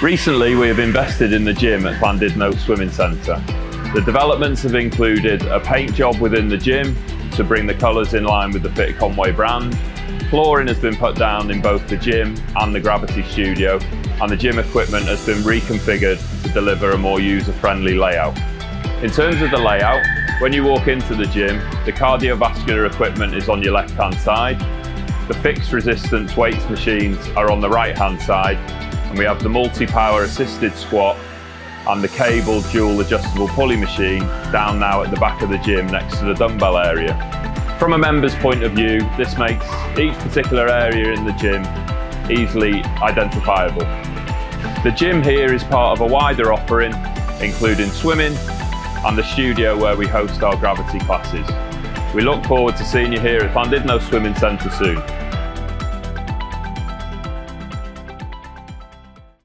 Recently, we have invested in the gym at Llandudno Swimming Centre. The developments have included a paint job within the gym to bring the colours in line with the Fit Conway brand. Flooring has been put down in both the gym and the Gravity Studio, and the gym equipment has been reconfigured to deliver a more user-friendly layout. In terms of the layout, when you walk into the gym, the cardiovascular equipment is on your left-hand side, the fixed resistance weights machines are on the right-hand side, and we have the multi-power assisted squat and the cable dual adjustable pulley machine down now at the back of the gym next to the dumbbell area. From a member's point of view, this makes each particular area in the gym easily identifiable. The gym here is part of a wider offering, including swimming and the studio where we host our gravity classes. We look forward to seeing you here at Llandudno Swimming Centre soon.